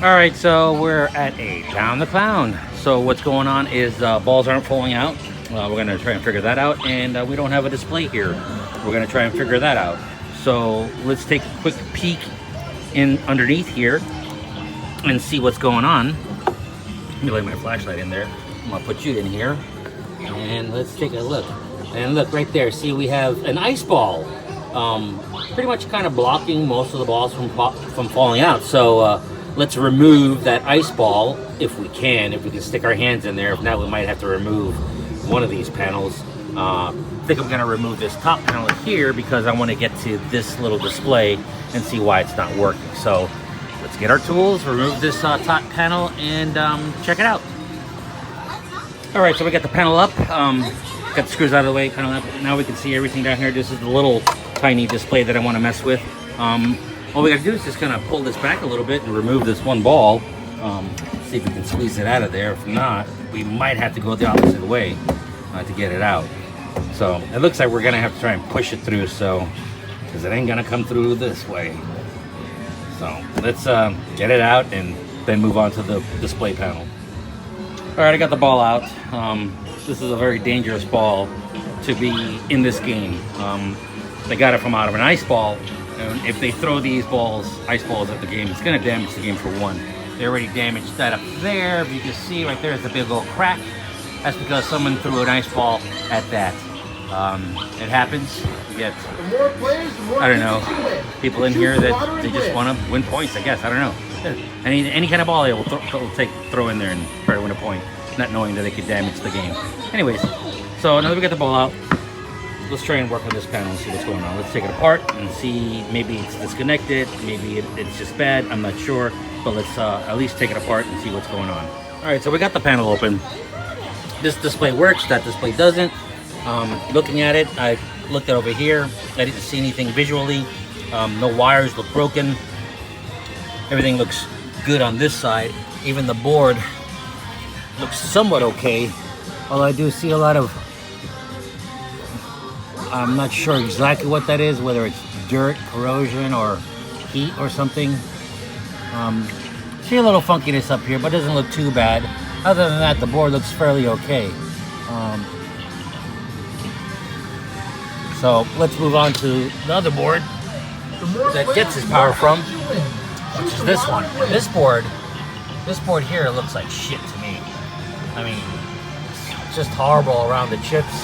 All right, so we're at a Pound the Pound. So what's going on is balls aren't falling out. We're gonna try and figure that out, and we don't have a display here. We're gonna try and figure that out. So let's take a quick peek in underneath here and see what's going on. Let me lay my flashlight in there. I'm gonna put you in here, and let's take a look. And look right there. See, we have an ice ball, pretty much kind of blocking most of the balls from falling out. So let's remove that ice ball if we can stick our hands in there. If not, we might have to remove one of these panels. I think I'm gonna remove this top panel here because I want to get to this little display and see why it's not working. So let's get our tools, remove this top panel, and check it out. All right, so we got the panel up, got the screws out of the way, panel up. Now we can see everything down here. This is the little tiny display that I want to mess with. All we gotta do is just kind of pull this back a little bit and remove this one ball. See if we can squeeze it out of there. If not, we might have to go the opposite way to get it out. So it looks like we're gonna have to try and push it through, so because it ain't gonna come through this way. So let's get it out and then move on to the display panel. All right, I got the ball out. This is a very dangerous ball to be in this game. They got it from out of an ice ball, and if they throw these ice balls at the game, it's gonna damage the game for one. They already damaged that up there. If you can see right there is a big old crack. That's because someone threw an ice ball at that. It happens. You get, I don't know, people in here that they just want to win points, I guess. I don't know. Any kind of ball they will throw in there and try to win a point, not knowing that they could damage the game. Anyways, so now that we got the ball out, let's try and work with this panel and see what's going on. Let's take it apart and see, maybe it's disconnected, maybe it's just bad, I'm not sure. But let's at least take it apart and see what's going on. All right, so we got the panel open. This display works, that display doesn't. Looking at it, I looked at over here. I didn't see anything visually. No wires look broken. Everything looks good on this side. Even the board looks somewhat okay. Although I do see a lot of, I'm not sure exactly what that is, whether it's dirt, corrosion, or heat or something. See a little funkiness up here, but it doesn't look too bad. Other than that, the board looks fairly okay. So let's move on to the other board that gets its power from, which is this one. And this board here looks like shit to me. I mean, it's just horrible around the chips.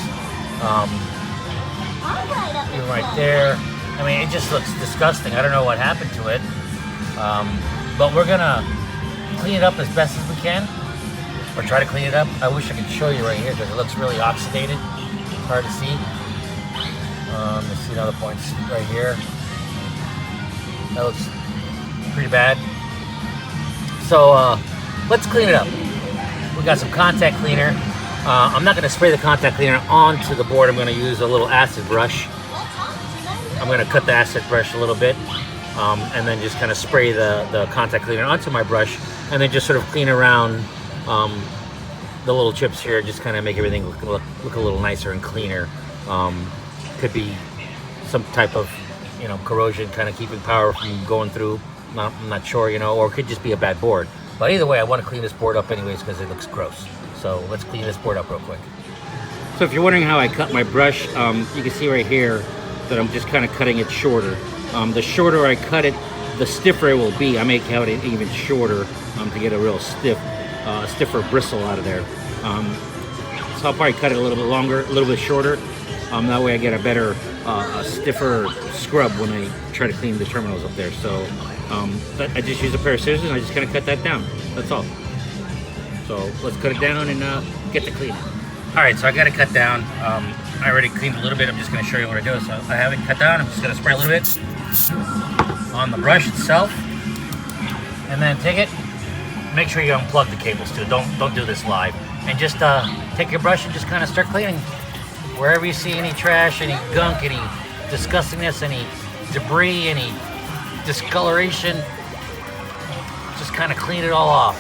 Even right there. I mean, it just looks disgusting. I don't know what happened to it. But we're gonna clean it up as best as we can, or try to clean it up. I wish I could show you right here because it looks really oxidated. It's hard to see. Let's see another points right here. That looks pretty bad. So let's clean it up. We got some contact cleaner. I'm not gonna spray the contact cleaner onto the board. I'm gonna use a little acid brush. I'm gonna cut the acid brush a little bit. And then just kind of spray the contact cleaner onto my brush, and then just sort of clean around the little chips here, just kind of make everything look a little nicer and cleaner. Could be some type of, corrosion, kind of keeping power from going through. I'm not sure, or it could just be a bad board. But either way, I want to clean this board up anyways because it looks gross. So let's clean this board up real quick. So if you're wondering how I cut my brush, you can see right here that I'm just kind of cutting it shorter. The shorter I cut it, the stiffer it will be. I may cut it even shorter to get a real stiffer bristle out of there. So I'll probably cut it a little bit longer, a little bit shorter. That way I get a better, stiffer scrub when I try to clean the terminals up there. So I just use a pair of scissors and I just kind of cut that down. That's all. So let's cut it down and get to cleaning. All right, so I got it cut down. I already cleaned a little bit. I'm just going to show you what I do. So I have it cut down. I'm just going to spray a little bit on the brush itself, and then take it. Make sure you unplug the cables too. Don't do this live. And just take your brush and just kind of start cleaning wherever you see any trash, any gunk, any disgustingness, any debris, any discoloration. Just kind of clean it all off.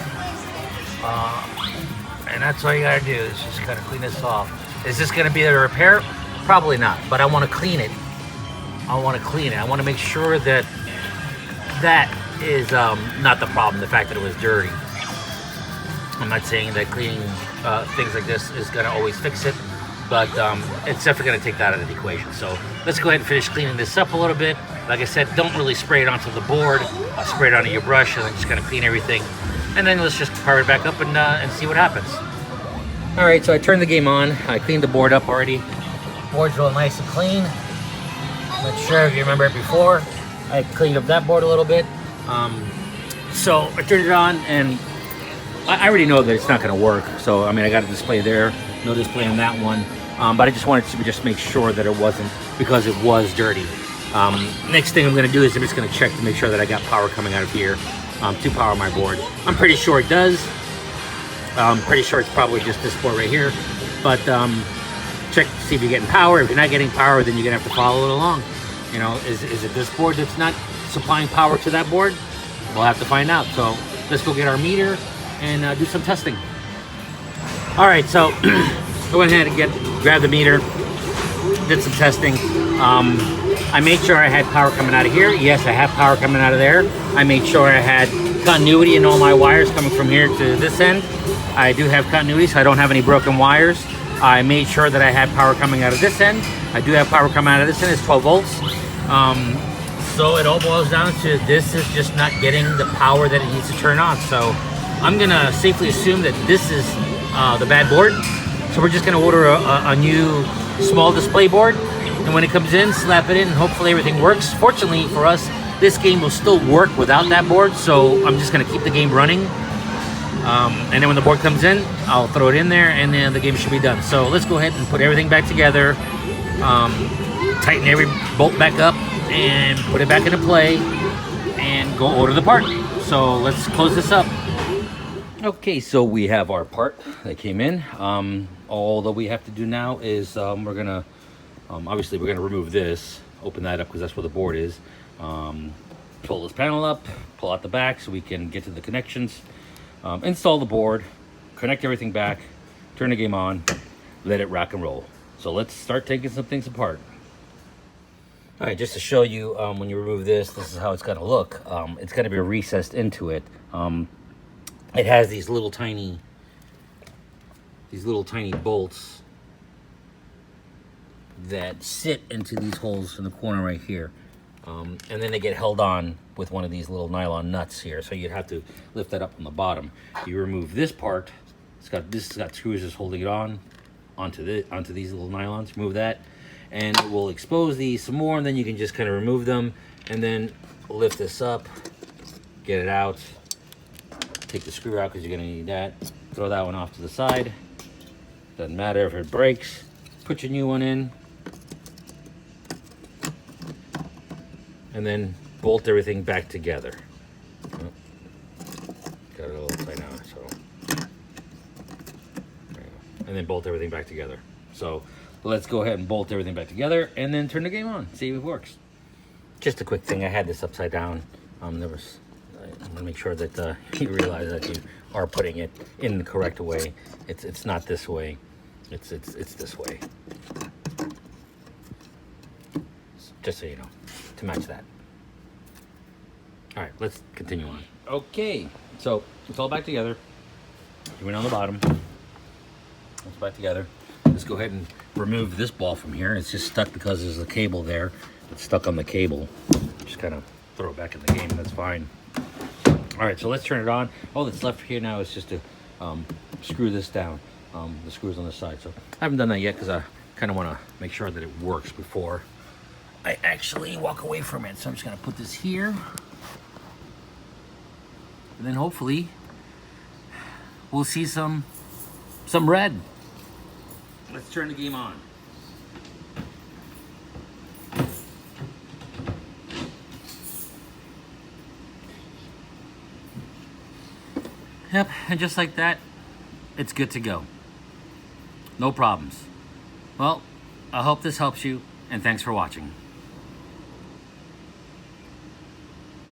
And that's all you gotta do is just kind of clean this off. Is this gonna be a repair? Probably not, but I want to clean it. I want to clean it. I want to make sure that is not the problem, the fact that it was dirty. I'm not saying that cleaning things like this is going to always fix it, but it's definitely going to take that out of the equation. So let's go ahead and finish cleaning this up a little bit. Like I said, don't really spray it onto the board. Spray it onto your brush and then just kind of clean everything. And then let's just power it back up and see what happens. All right, so I turned the game on. I cleaned the board up already. Board's real nice and clean. Not sure if you remember it before. I cleaned up that board a little bit. So I turned it on, and I already know that it's not going to work. So, I mean, I got a display there, no display on that one. But I just wanted to just make sure that it wasn't, because it was dirty. Next thing I'm going to do is I'm just going to check to make sure that I got power coming out of here to power my board. I'm pretty sure it does. I'm pretty sure it's probably just this board right here. But check to see if you're getting power. If you're not getting power, then you're going to have to follow it along. You know, is it this board that's not supplying power to that board? We'll have to find out. So let's go get our meter and do some testing. All right, so I went ahead and grabbed the meter, did some testing. I made sure I had power coming out of here. Yes, I have power coming out of there. I made sure I had continuity in all my wires coming from here to this end. I do have continuity, so I don't have any broken wires. I made sure that I had power coming out of this end. I do have power coming out of this end. It's 12 volts. So it all boils down to this is just not getting the power that it needs to turn on. So I'm gonna safely assume that this is the bad board. So we're just gonna order a new small display board, and when it comes in, slap it in, and hopefully everything works. Fortunately for us, this game will still work without that board, so I'm just gonna keep the game running. And then when the board comes in, I'll throw it in there, and then the game should be done. So let's go ahead and put everything back together, tighten every bolt back up, and put it back into play, and go order the part. So let's close this up. Okay, so we have our part that came in. All that we have to do now is we're gonna obviously we're gonna remove this, open that up because that's where the board is. Pull this panel up, pull out the back so we can get to the connections, install the board, connect everything back, turn the game on, let it rock and roll. So let's start taking some things apart. All right, just to show you, when you remove this, this is how it's gonna look. It's gonna be recessed into it. It has these little tiny bolts that sit into these holes in the corner right here. And then they get held on with one of these little nylon nuts here. So you'd have to lift that up from the bottom. You remove this part, this has got screws just holding it on onto these little nylons. Remove that, and it will expose these some more, and then you can just kind of remove them and then lift this up, get it out, take the screw out because you're going to need that, throw that one off to the side. Doesn't matter if it breaks, put your new one in, and then bolt everything back together. Oh, got it a little tight now, so there you go. And then bolt everything back together. So let's go ahead and bolt everything back together and then turn the game on, see if it works. Just a quick thing, I had this upside down. I want to make sure that you realize that you are putting it in the correct way. It's not this way. It's this way. Just so you know, to match that. All right, let's continue on. Okay, so it's all back together. You went on the bottom. It's back together. Let's go ahead and remove this ball from here. It's just stuck because there's a cable there. It's stuck on the cable. Just kind of throw it back in the game. That's fine. All right, so let's turn it on. All that's left here now is just to screw this down. The screws on the side. So I haven't done that yet because I kind of want to make sure that it works before I actually walk away from it. So I'm just going to put this here. And then hopefully we'll see some red. Let's turn the game on. Yep, and just like that, it's good to go. No problems. Well, I hope this helps you, and thanks for watching.